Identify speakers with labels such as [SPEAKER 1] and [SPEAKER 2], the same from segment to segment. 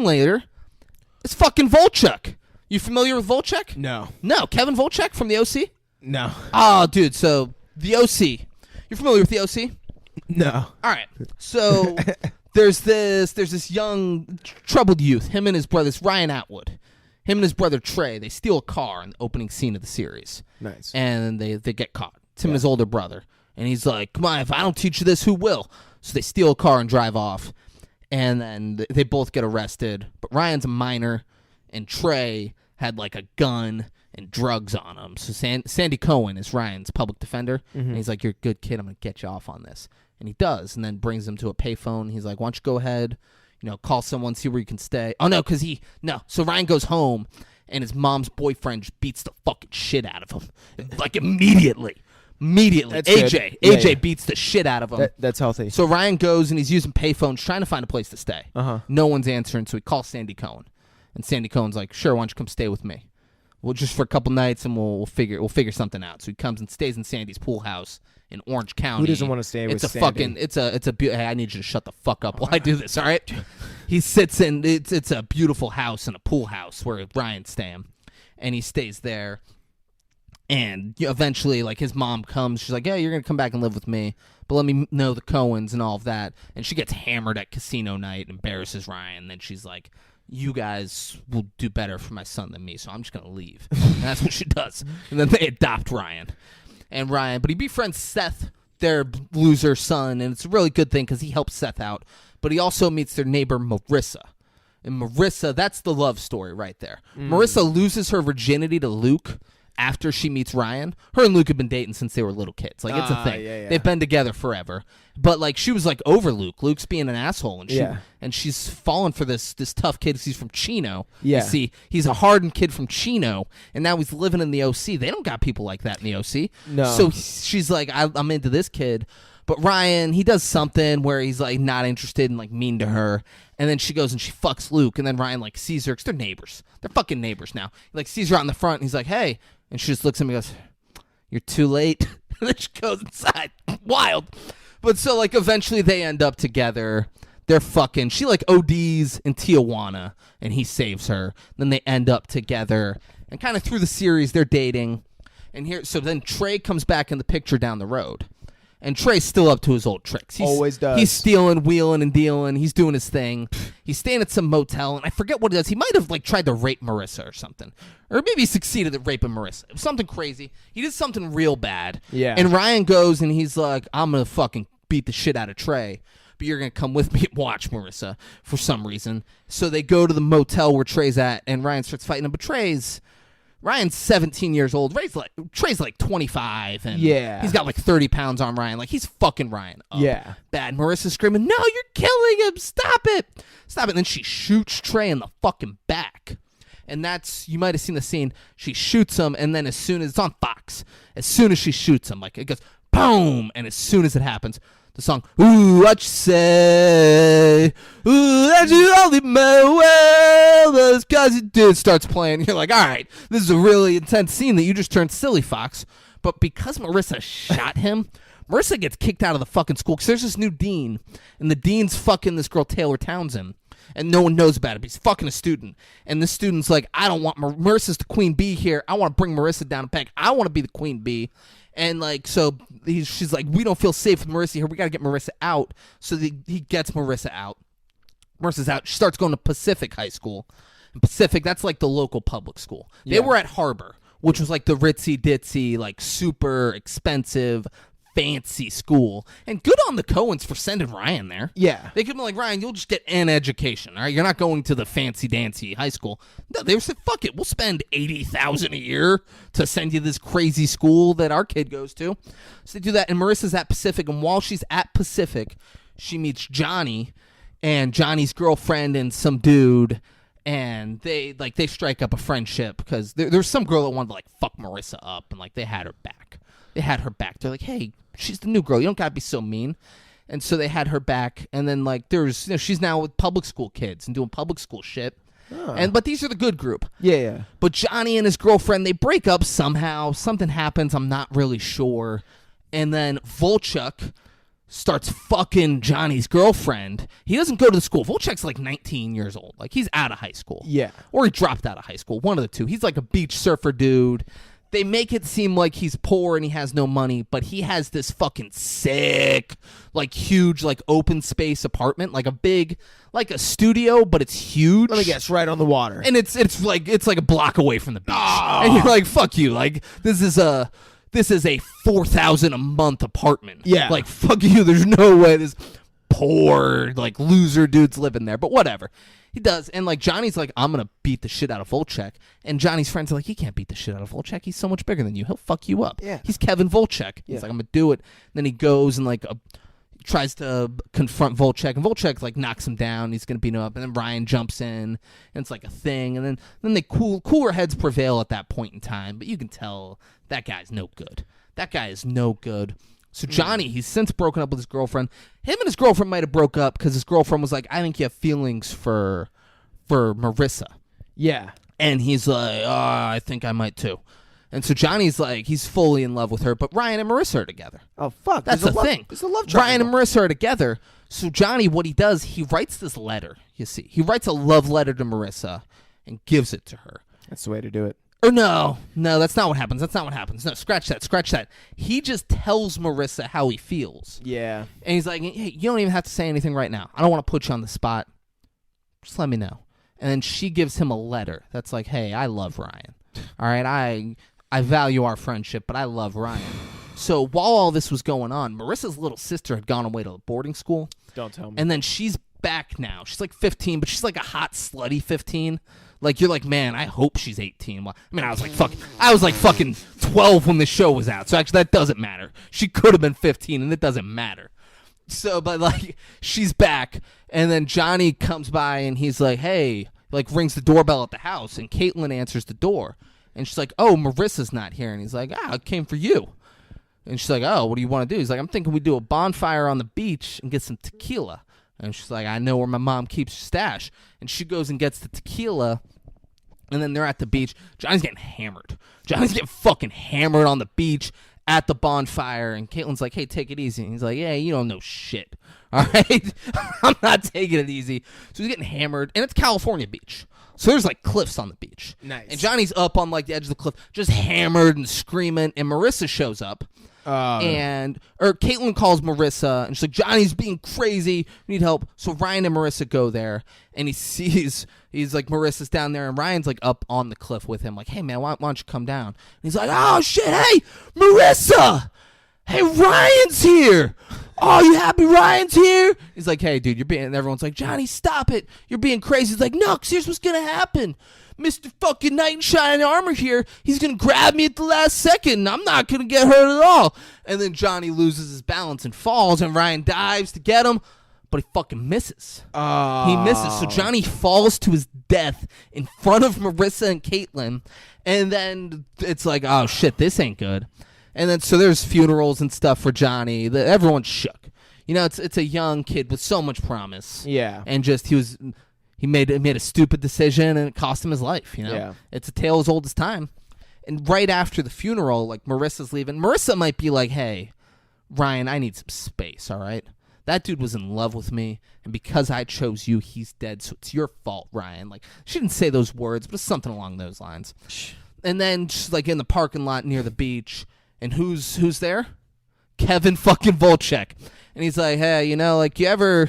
[SPEAKER 1] later, it's fucking Volchok. You familiar with Volchok?
[SPEAKER 2] No.
[SPEAKER 1] No, Kevin Volchok from the OC?
[SPEAKER 2] No.
[SPEAKER 1] Oh, dude, so the OC. You're familiar with the OC?
[SPEAKER 2] No.
[SPEAKER 1] All right. So there's this young troubled youth, him and his brother, this Ryan Atwood. Him and his brother Trey, they steal a car in the opening scene of the series.
[SPEAKER 2] Nice.
[SPEAKER 1] And they get caught. It's him and his older brother. And he's like, come on, if I don't teach you this, who will? So they steal a car and drive off. And then they both get arrested. But Ryan's a minor, and Trey had like a gun and drugs on him. So Sandy Cohen is Ryan's public defender. And he's like, you're a good kid. I'm going to get you off on this. And he does, and then brings him to a payphone. He's like, why don't you go ahead, call someone, see where you can stay. Oh, no, So Ryan goes home, and his mom's boyfriend just beats the fucking shit out of him. Like, immediately.
[SPEAKER 2] That's
[SPEAKER 1] AJ.
[SPEAKER 2] good.
[SPEAKER 1] AJ beats the shit out of him.
[SPEAKER 2] That's healthy.
[SPEAKER 1] So Ryan goes, and he's using payphones, trying to find a place to stay.
[SPEAKER 2] Uh-huh.
[SPEAKER 1] No one's answering, so he calls Sandy Cohen. And Sandy Cohen's like, sure, why don't you come stay with me? Well, just for a couple nights, and we'll figure something out. So he comes and stays in Sandy's pool house in Orange County.
[SPEAKER 2] Who doesn't want to stay with Sandy?
[SPEAKER 1] Hey, I need you to shut the fuck up while I do this, all right? He sits in, it's a beautiful house and a pool house where Ryan's staying. And he stays there. And eventually, like, his mom comes. She's like, yeah, you're going to come back and live with me. But let me know the Cohens and all of that. And she gets hammered at casino night, embarrasses Ryan. Then she's like, you guys will do better for my son than me, so I'm just going to leave. And that's what she does. And then they adopt Ryan. But he befriends Seth, their loser son, and it's a really good thing because he helps Seth out. But he also meets their neighbor, Marissa. And Marissa, that's the love story right there. Marissa loses her virginity to Luke after she meets Ryan. Her and Luke have been dating since they were little kids. Like, it's a thing.
[SPEAKER 2] Yeah.
[SPEAKER 1] They've been together forever. But, like, she was, like, over Luke. Luke's being an asshole. And she's fallen for this tough kid because he's from Chino.
[SPEAKER 2] Yeah.
[SPEAKER 1] You see, he's a hardened kid from Chino, and now he's living in the OC. They don't got people like that in the OC.
[SPEAKER 2] No.
[SPEAKER 1] So she's like, I'm into this kid. But Ryan, he does something where he's, like, not interested and, like, mean to her. And then she goes and she fucks Luke. And then Ryan, like, sees her because they're neighbors. They're fucking neighbors now. He, like, sees her out in the front, and he's like, hey. And she just looks at me and goes, you're too late. And then she goes inside. Wild. But so, like, eventually they end up together. They're fucking. She, like, ODs in Tijuana, and he saves her. Then they end up together. And kind of through the series, they're dating. So then Trey comes back in the picture down the road. And Trey's still up to his old tricks.
[SPEAKER 2] Always does.
[SPEAKER 1] He's stealing, wheeling, and dealing. He's doing his thing. He's staying at some motel, and I forget what it is. He might have, like, tried to rape Marissa or something. Or maybe he succeeded at raping Marissa. It was something crazy. He did something real bad.
[SPEAKER 2] Yeah.
[SPEAKER 1] And Ryan goes, and he's like, I'm going to fucking beat the shit out of Trey, but you're going to come with me and watch Marissa for some reason. So they go to the motel where Trey's at, and Ryan starts fighting him, but Ryan's 17 years old. Trey's like 25, and he's got like 30 pounds on Ryan. Like, he's fucking Ryan up.
[SPEAKER 2] Yeah.
[SPEAKER 1] Bad. Marissa's screaming, no, you're killing him. Stop it. And then she shoots Trey in the fucking back. And you might have seen the scene. She shoots him, and then it's on Fox. As soon as she shoots him, like, it goes, boom. And as soon as it happens, the song, ooh, what you say? Ooh, that you only meant well, that's 'cause you did, starts playing. You're like, all right, this is a really intense scene that you just turned silly, Fox. But because Marissa shot him, Marissa gets kicked out of the fucking school because there's this new dean, and the dean's fucking this girl, Taylor Townsend, and no one knows about it, but he's fucking a student. And the student's like, I don't want Marissa's the queen bee here. I want to bring Marissa down a peg. I want to be the queen bee. And, like, so she's like, we don't feel safe with Marissa here. We got to get Marissa out. So he gets Marissa out. Marissa's out. She starts going to Pacific High School. And Pacific, that's, like, the local public school. They were at Harbor, which was, like, the ritzy-ditzy, like, super expensive, fancy school. And good on the Coens for sending Ryan there.
[SPEAKER 2] Yeah.
[SPEAKER 1] They could be like, Ryan, you'll just get an education, all right? You're not going to the fancy-dancy high school. No, they said, fuck it. We'll spend $80,000 a year to send you this crazy school that our kid goes to. So they do that, and Marissa's at Pacific, and while she's at Pacific, she meets Johnny and Johnny's girlfriend and some dude, and they strike up a friendship because there's some girl that wanted to, like, fuck Marissa up, and, like, they had her back. They're like, hey, she's the new girl. You don't gotta be so mean. And so they had her back. And then, like, she's now with public school kids and doing public school shit. Oh. But these are the good group.
[SPEAKER 2] Yeah.
[SPEAKER 1] But Johnny and his girlfriend, they break up somehow. Something happens. I'm not really sure. And then Volchok starts fucking Johnny's girlfriend. He doesn't go to the school. Volchok's like 19 years old. Like, he's out of high school.
[SPEAKER 2] Yeah.
[SPEAKER 1] Or he dropped out of high school. One of the two. He's like a beach surfer dude. They make it seem like he's poor and he has no money, but he has this fucking sick, like, huge, like, open space apartment. Like a big, like a studio, but it's huge.
[SPEAKER 2] Let me guess, right on the water.
[SPEAKER 1] And it's like a block away from the beach. Oh. And you're like, fuck you. Like, this is a $4,000 a month apartment.
[SPEAKER 2] Yeah.
[SPEAKER 1] Like, fuck you. There's no way this poor, like, loser dude's living there. But whatever. He does. And, like, Johnny's like, I'm going to beat the shit out of Volchok. And Johnny's friends are like, he can't beat the shit out of Volchok. He's so much bigger than you. He'll fuck you up.
[SPEAKER 2] Yeah.
[SPEAKER 1] He's Kevin Volchok. He's like, I'm going to do it. And then he goes and, like, tries to confront Volchok. And Volchok, like, knocks him down. He's going to beat him up. And then Ryan jumps in. And it's like a thing. And then they cooler heads prevail at that point in time. But you can tell that guy's no good. That guy is no good. So Johnny, he's since broken up with his girlfriend. Him and his girlfriend might have broke up because his girlfriend was like, I think you have feelings for Marissa.
[SPEAKER 2] Yeah.
[SPEAKER 1] And he's like, I think I might too. And so Johnny's like, he's fully in love with her, but Ryan and Marissa are together.
[SPEAKER 2] Oh, fuck.
[SPEAKER 1] That's the thing.
[SPEAKER 2] It's a love triangle.
[SPEAKER 1] Ryan and Marissa are together. So Johnny, what he does, he writes this letter, you see. He writes a love letter to Marissa and gives it to her.
[SPEAKER 2] That's the way to do it.
[SPEAKER 1] Or no, that's not what happens. No, scratch that. He just tells Marissa how he feels.
[SPEAKER 2] Yeah.
[SPEAKER 1] And he's like, hey, you don't even have to say anything right now. I don't want to put you on the spot. Just let me know. And then she gives him a letter that's like, hey, I love Ryan. All right, I value our friendship, but I love Ryan. So while all this was going on, Marissa's little sister had gone away to boarding school.
[SPEAKER 2] Don't tell me.
[SPEAKER 1] And then she's back now. She's like 15, but she's like a hot, slutty 15. Like, you're like, man, I hope she's 18. Well, I mean, I was like fucking 12 when the show was out. So actually, that doesn't matter. She could have been 15, and it doesn't matter. So, but like, she's back, and then Johnny comes by, and he's like, hey, like, rings the doorbell at the house, and Caitlin answers the door. And she's like, oh, Marissa's not here. And he's like, I came for you. And she's like, oh, what do you want to do? He's like, I'm thinking we do a bonfire on the beach and get some tequila. And she's like, I know where my mom keeps her stash. And she goes and gets the tequila, and then they're at the beach. Johnny's getting hammered. Johnny's getting fucking hammered on the beach at the bonfire, and Caitlin's like, hey, take it easy. And he's like, yeah, you don't know shit. All right? I'm not taking it easy. So he's getting hammered, and it's California beach. So there's, like, cliffs on the beach.
[SPEAKER 2] Nice.
[SPEAKER 1] And Johnny's up on, like, the edge of the cliff, just hammered and screaming, and Marissa shows up. Or Caitlin calls Marissa, and she's like, Johnny's being crazy, we need help. So Ryan and Marissa go there, and he's like, Marissa's down there, and Ryan's like up on the cliff with him, like, hey man, why don't you come down? And he's like, oh shit, hey Marissa, hey, Ryan's here. Oh, you happy Ryan's here? He's like, hey dude, you're being, and everyone's like, Johnny, stop it, you're being crazy. He's like, no, 'cause here's what's gonna happen. Mr. fucking Knight in Shining Armor here, he's going to grab me at the last second, and I'm not going to get hurt at all. And then Johnny loses his balance and falls, and Ryan dives to get him, but he fucking misses. He misses. So Johnny falls to his death in front of Marissa and Caitlin, and then it's like, oh, shit, this ain't good. And then so there's funerals and stuff for Johnny. Everyone's shook. You know, it's a young kid with so much promise.
[SPEAKER 2] Yeah.
[SPEAKER 1] And just he made a stupid decision, and it cost him his life, you know?
[SPEAKER 2] Yeah.
[SPEAKER 1] It's a tale as old as time. And right after the funeral, like, Marissa's leaving. Marissa might be like, hey, Ryan, I need some space, all right? That dude was in love with me, and because I chose you, he's dead, so it's your fault, Ryan. Like, she didn't say those words, but it's something along those lines. And then she's, like, in the parking lot near the beach, and who's there? Kevin fucking Volchok. And he's like, hey, you know, like, you ever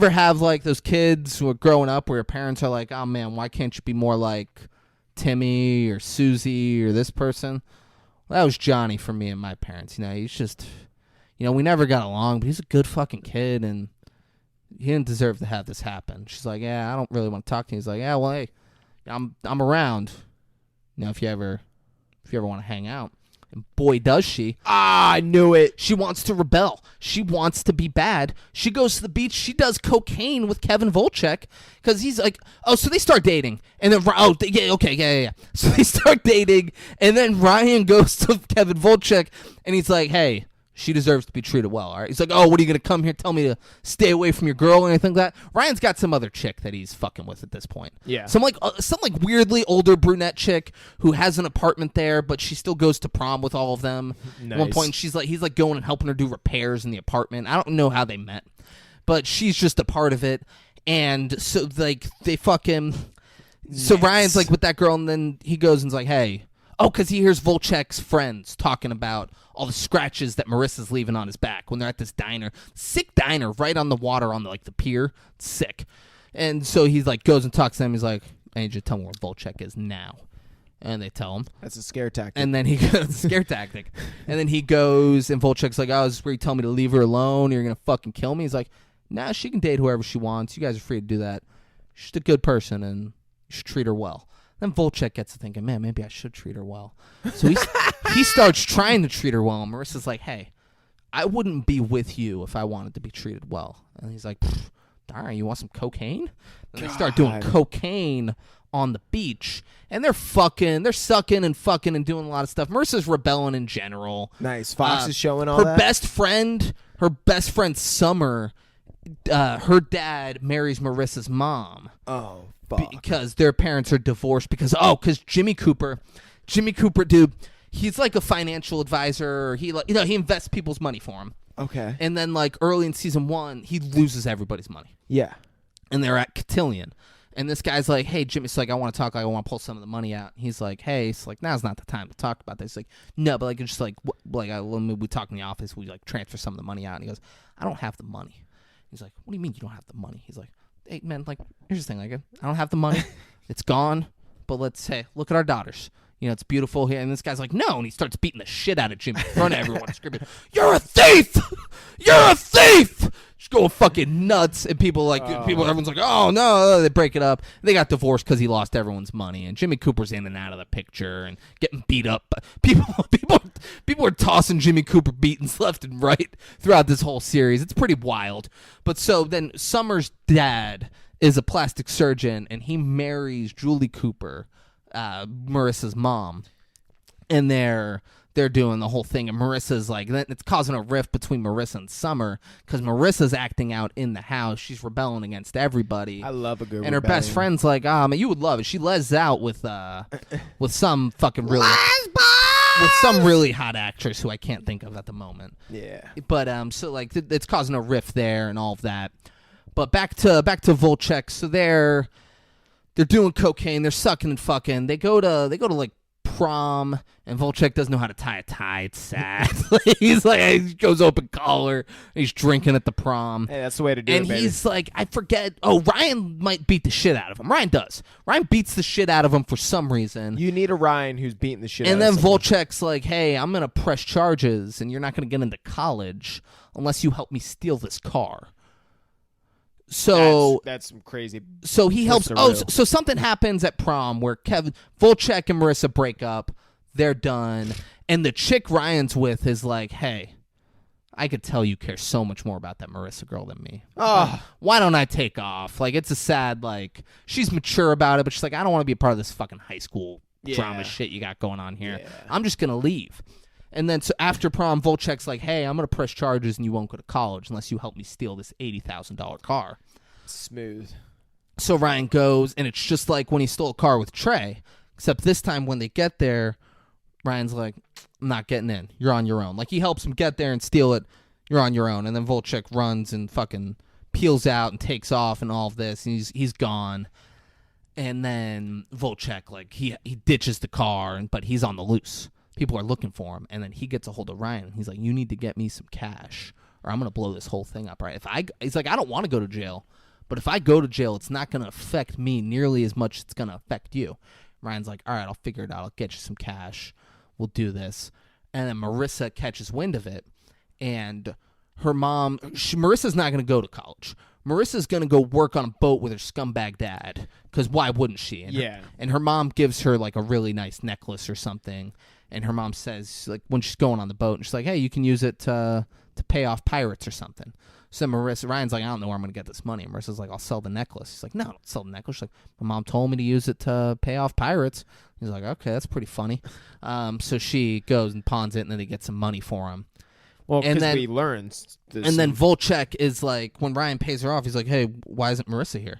[SPEAKER 1] have, like, those kids who are growing up where your parents are like, oh, man, why can't you be more like Timmy or Susie or this person? Well, that was Johnny for me and my parents. You know, he's just, you know, we never got along, but he's a good fucking kid, and he didn't deserve to have this happen. She's like, yeah, I don't really want to talk to you. He's like, yeah, well, hey, I'm around. You know, if you ever want to hang out. And boy, does she.
[SPEAKER 2] I knew it.
[SPEAKER 1] She wants to rebel. She wants to be bad. She goes to the beach. She does cocaine with Kevin Volchok because he's like, oh, so they start dating. And then, yeah. So they start dating. And then Ryan goes to Kevin Volchok and he's like, hey, She deserves to be treated well, all right? He's like, oh, what are you going to come here tell me to stay away from your girl or anything like that? Ryan's got some other chick that he's fucking with at this point.
[SPEAKER 2] Yeah.
[SPEAKER 1] Some weirdly older brunette chick who has an apartment there, but she still goes to prom with all of them.
[SPEAKER 2] Nice.
[SPEAKER 1] At one point, he's like going and helping her do repairs in the apartment. I don't know how they met, but she's just a part of it. And so, like, they fucking... So Ryan's like with that girl, and then he goes and's like, hey... Oh, because he hears Volchek's friends talking about all the scratches that Marissa's leaving on his back when they're at this diner. Sick diner right on the water on the pier. It's sick. And so he's like goes and talks to them. He's like, I need you to tell me where Volchek is now. And they tell him.
[SPEAKER 2] That's a scare tactic.
[SPEAKER 1] And then he goes, scare tactic. And then he goes and Volchek's like, oh, is this where you tell me to leave her alone or you're going to fucking kill me? He's like, nah, she can date whoever she wants. You guys are free to do that. She's a good person and you should treat her well. Then Volchek gets to thinking, man, maybe I should treat her well. So he starts trying to treat her well. And Marissa's like, hey, I wouldn't be with you if I wanted to be treated well. And he's like, darn, you want some cocaine? And they start doing cocaine on the beach. And they're sucking and fucking and doing a lot of stuff. Marissa's rebelling in general.
[SPEAKER 2] Nice. Fox is showing all
[SPEAKER 1] her
[SPEAKER 2] that.
[SPEAKER 1] Her best friend, Summer, her dad marries Marissa's mom.
[SPEAKER 2] Oh, fuck.
[SPEAKER 1] Because their parents are divorced because Jimmy Cooper, dude, he's like a financial advisor. He he invests people's money for him.
[SPEAKER 2] Okay.
[SPEAKER 1] And then early in season 1, he loses everybody's money.
[SPEAKER 2] Yeah.
[SPEAKER 1] And they're at Cotillion. And this guy's like, hey, Jimmy's like, I want to talk. I want to pull some of the money out. He's like, hey, it's like, now's not the time to talk about this. He's like, no, but it's just we talk in the office. We transfer some of the money out. And he goes, I don't have the money. He's like, what do you mean you don't have the money? He's like, hey, man, here's the thing. I don't have the money. It's gone. But let's look at our daughters. It's beautiful here. And this guy's like, no. And he starts beating the shit out of Jimmy in front of everyone, screaming, you're a thief! You're a thief! Just going fucking nuts. And everyone's like, oh, no. They break it up. They got divorced because he lost everyone's money. And Jimmy Cooper's in and out of the picture and getting beat up. People are tossing Jimmy Cooper beatings left and right throughout this whole series. It's pretty wild. But so then Summer's dad is a plastic surgeon, and he marries Julie Cooper, Marissa's mom, and they're doing the whole thing, and Marissa's like, it's causing a rift between Marissa and Summer because Marissa's acting out in the house. She's rebelling against everybody.
[SPEAKER 2] I love a good
[SPEAKER 1] and her best friend's like, man, you would love it. She les out with some fucking really with some really hot actress who I can't think of at the moment.
[SPEAKER 2] Yeah.
[SPEAKER 1] But it's causing a rift there and all of that. But back to Volchek. So they're doing cocaine. They're sucking and fucking. They go to prom, and Volchek doesn't know how to tie a tie. It's sad. He's like, he goes open collar. He's drinking at the prom.
[SPEAKER 2] Hey, that's the way to do it,
[SPEAKER 1] and
[SPEAKER 2] baby.
[SPEAKER 1] he's like, I forget. Oh, Ryan might beat the shit out of him. Ryan does. Ryan beats the shit out of him for some reason.
[SPEAKER 2] You need a Ryan who's beating the shit out of
[SPEAKER 1] And then
[SPEAKER 2] someone.
[SPEAKER 1] Volchek's like, hey, I'm going to press charges, and you're not going to get into college unless you help me steal this car. So
[SPEAKER 2] that's some crazy.
[SPEAKER 1] So he helps. So something happens at prom where Volchek and Marissa break up. They're done, and the chick Ryan's with is like, "Hey, I could tell you care so much more about that Marissa girl than me. Why don't I take off?" It's a sad she's mature about it, but she's like, "I don't want to be a part of this fucking high school drama shit you got going on here. Yeah. I'm just gonna leave." And then so after prom, Volchek's like, hey, I'm going to press charges and you won't go to college unless you help me steal this $80,000 car.
[SPEAKER 2] Smooth.
[SPEAKER 1] So Ryan goes, and it's just like when he stole a car with Trey, except this time when they get there, Ryan's like, I'm not getting in. You're on your own. He helps him get there and steal it. You're on your own. And then Volchek runs and fucking peels out and takes off and all of this, and he's gone. And then Volchek, he ditches the car, but he's on the loose. People are looking for him, and then he gets a hold of Ryan. He's like, you need to get me some cash, or I'm going to blow this whole thing up, right? He's like, I don't want to go to jail, but if I go to jail, it's not going to affect me nearly as much as it's going to affect you. Ryan's like, all right, I'll figure it out. I'll get you some cash. We'll do this. And then Marissa catches wind of it, and her mom, Marissa's not going to go to college. Marissa's going to go work on a boat with her scumbag dad, because why wouldn't she? And her mom gives her, a really nice necklace or something. And her mom says, when she's going on the boat, and she's like, hey, you can use it to pay off pirates or something. So Ryan's like, I don't know where I'm going to get this money. And Marissa's like, I'll sell the necklace. He's like, no, don't sell the necklace. She's like, my mom told me to use it to pay off pirates. He's like, okay, that's pretty funny. So she goes and pawns it, and then they get some money for him.
[SPEAKER 2] Well,
[SPEAKER 1] And
[SPEAKER 2] because
[SPEAKER 1] then-
[SPEAKER 2] we learns.
[SPEAKER 1] And then Volchok is like, when Ryan pays her off, he's like, hey, why isn't Marissa here?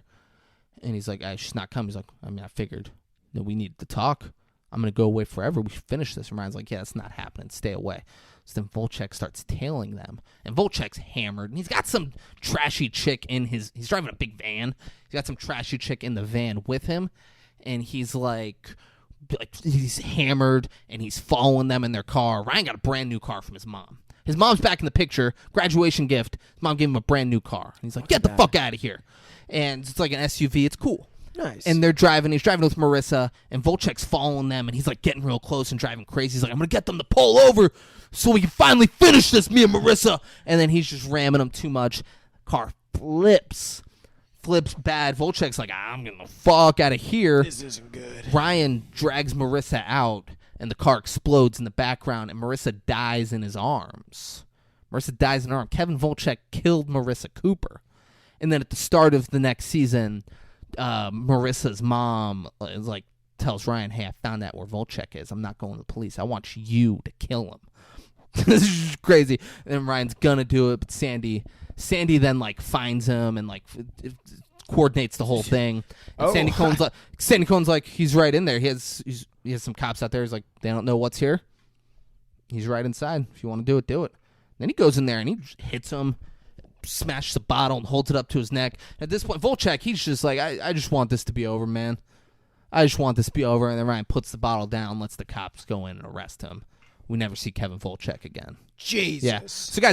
[SPEAKER 1] And he's like, she's not coming. He's like, I mean, I figured that we needed to talk. I'm going to go away forever. We should finish this. And Ryan's like, yeah, it's not happening. Stay away. So then Volchok starts tailing them. And Volchok's hammered. And he's got some trashy chick in he's driving a big van. He's got some trashy chick in the van with him. And he's like he's hammered. And he's following them in their car. Ryan got a brand new car from his mom. His mom's back in the picture. Graduation gift. His mom gave him a brand new car. And he's like, get the fuck out of here. And it's like an SUV. It's cool.
[SPEAKER 2] Nice.
[SPEAKER 1] And they're driving. He's driving with Marissa, and Volchok's following them, and he's like getting real close and driving crazy. He's like, I'm gonna get them to pull over so we can finally finish this, me and Marissa. And then he's just ramming them too much. Car flips bad. Volchok's like, I'm getting the fuck out of here.
[SPEAKER 2] This isn't good.
[SPEAKER 1] Ryan drags Marissa out, and the car explodes in the background, and Marissa dies in his arms. Kevin Volchok killed Marissa Cooper. And then at the start of the next season, Marissa's mom is like, tells Ryan, hey, I found out where Volchok is. I'm not going to the police. I want you to kill him. This is just crazy. And then Ryan's gonna do it, but Sandy then like finds him and like coordinates the whole thing. And Sandy Cohn's like, he's right in there. He has some cops out there. He's like, they don't know what's here. He's right inside. If you want to do it, do it. Then he goes in there and he hits him, smashes a bottle and holds it up to his neck. At this point, Volchok, he's just like, I just want this to be over, man. I just want this to be over. And then Ryan puts the bottle down, lets the cops go in and arrest him. We never see Kevin Volchok again.
[SPEAKER 2] Jesus.
[SPEAKER 1] Yeah. So, guys,